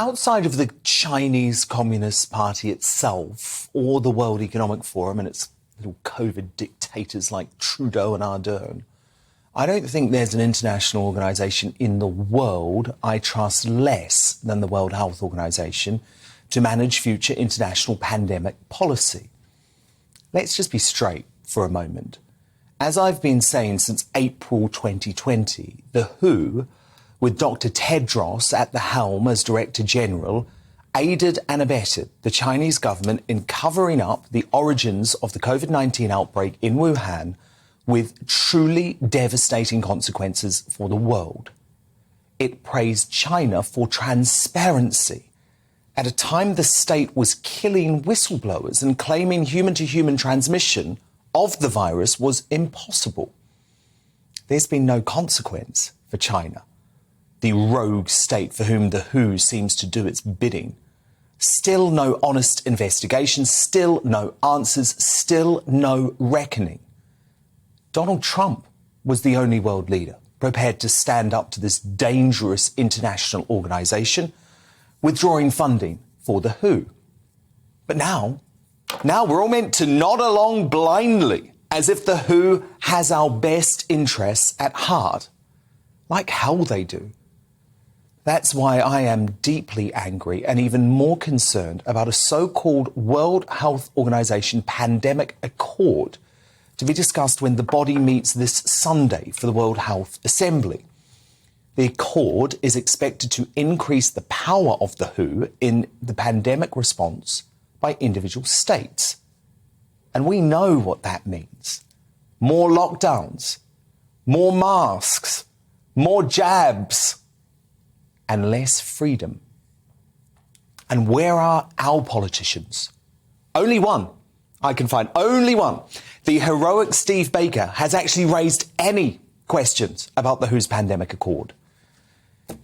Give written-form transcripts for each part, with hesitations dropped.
Outside of the Chinese Communist Party itself, or the World Economic Forum and its little COVID dictators like Trudeau and Ardern, I don't think there's an international organisation in the world I trust less than the World Health Organization to manage future international pandemic policy. Let's just be straight for a moment. As I've been saying since April 2020, the WHO, with Dr. Tedros at the helm as Director General, aided and abetted the Chinese government in covering up the origins of the COVID-19 outbreak in Wuhan with truly devastating consequences for the world. It praised China for transparency at a time the state was killing whistleblowers and claiming human-to-human transmission of the virus was impossible. There's been no consequence for China, the rogue state for whom the WHO seems to do its bidding. Still no honest investigation, still no answers, still no reckoning. Donald Trump was the only world leader prepared to stand up to this dangerous international organisation, withdrawing funding for the WHO. But now we're all meant to nod along blindly, as if the WHO has our best interests at heart. Like hell they do. That's why I am deeply angry and even more concerned about a so-called World Health Organization pandemic accord to be discussed when the body meets this Sunday for the World Health Assembly. The accord is expected to increase the power of the WHO in the pandemic response by individual states. And we know what that means. More lockdowns, more masks, more jabs, and less freedom. And where are our politicians? Only one. I can find only one. The heroic Steve Baker has actually raised any questions about the WHO's pandemic accord.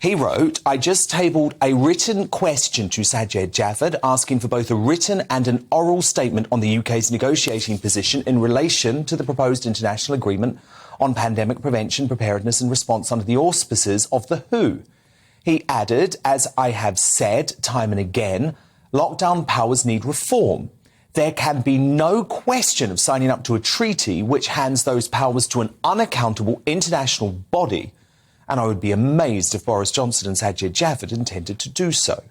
He wrote, I just tabled a written question to Sajid Javid asking for both a written and an oral statement on the UK's negotiating position in relation to the proposed international agreement on pandemic prevention, preparedness and response under the auspices of the WHO. He added, as I have said time and again, lockdown powers need reform. There can be no question of signing up to a treaty which hands those powers to an unaccountable international body, and I would be amazed if Boris Johnson and Sajid Javid intended to do so.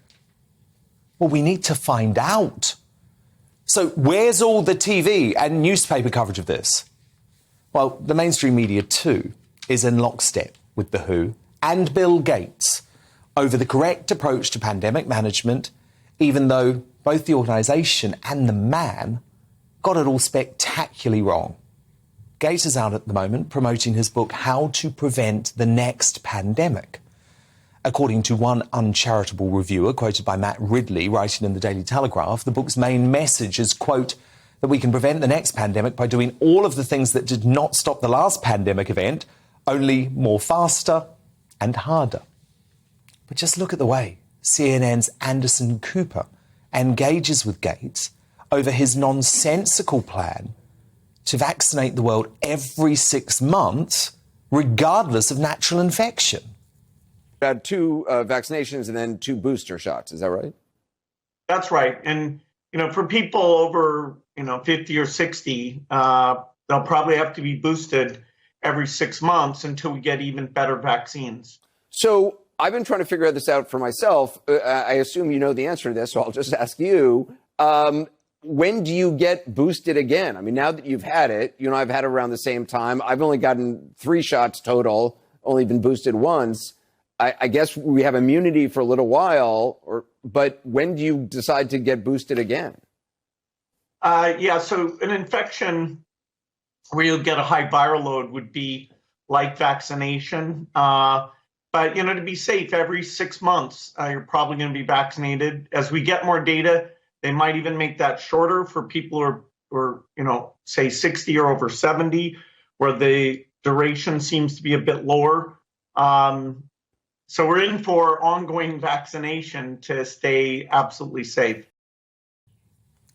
Well, we need to find out. So where's all the TV and newspaper coverage of this? Well, the mainstream media too is in lockstep with the WHO and Bill Gates over the correct approach to pandemic management, even though both the organisation and the man got it all spectacularly wrong. Gates is out at the moment promoting his book, How to Prevent the Next Pandemic. According to one uncharitable reviewer, quoted by Matt Ridley, writing in the Daily Telegraph, the book's main message is, quote, that we can prevent the next pandemic by doing all of the things that did not stop the last pandemic event, only more faster and harder. But just look at the way CNN's Anderson Cooper engages with Gates over his nonsensical plan to vaccinate the world every 6 months, regardless of natural infection. Had 2 vaccinations and then 2 booster shots. Is that right? That's right. And, for people over, 50 or 60, they'll probably have to be boosted every 6 months until we get even better vaccines. So I've been trying to figure this out for myself. I assume you know the answer to this, so I'll just ask you. When do you get boosted again? I mean, now that you've had it, I've had it around the same time. I've only gotten 3 shots total, only been boosted once. I guess we have immunity for a little while, but when do you decide to get boosted again? So an infection where you'll get a high viral load would be like vaccination. But, to be safe, every 6 months, you're probably going to be vaccinated. As we get more data, they might even make that shorter for people who are, say 60 or over 70, where the duration seems to be a bit lower. So we're in for ongoing vaccination to stay absolutely safe.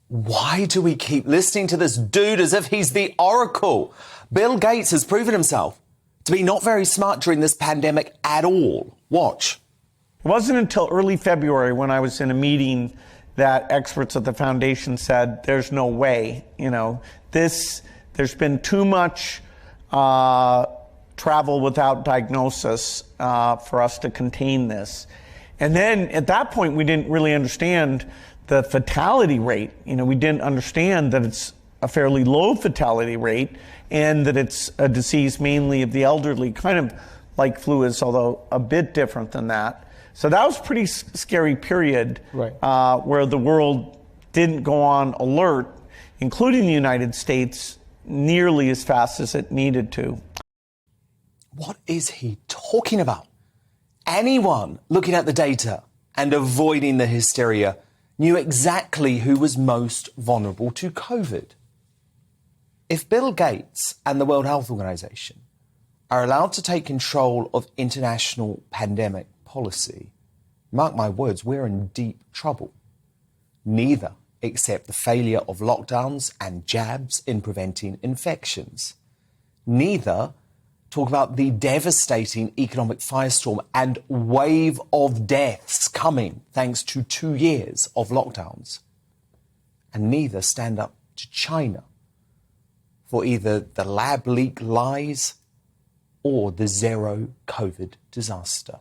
Why do we keep listening to this dude as if he's the oracle? Bill Gates has proven himself to be not very smart during this pandemic at all. Watch. It wasn't until early February when I was in a meeting that experts at the foundation said, there's no way, there's been too much travel without diagnosis for us to contain this. And then at that point, we didn't really understand the fatality rate. We didn't understand that it's a fairly low fatality rate and that it's a disease mainly of the elderly, kind of like flu is, although a bit different than that. So that was a pretty scary period, right, where the world didn't go on alert, including the United States, nearly as fast as it needed to. What is he talking about? Anyone looking at the data and avoiding the hysteria knew exactly who was most vulnerable to COVID. If Bill Gates and the World Health Organization are allowed to take control of international pandemic policy, mark my words, we're in deep trouble. Neither accept the failure of lockdowns and jabs in preventing infections. Neither talk about the devastating economic firestorm and wave of deaths coming thanks to 2 years of lockdowns. And neither stand up to China for either the lab leak lies or the zero COVID disaster.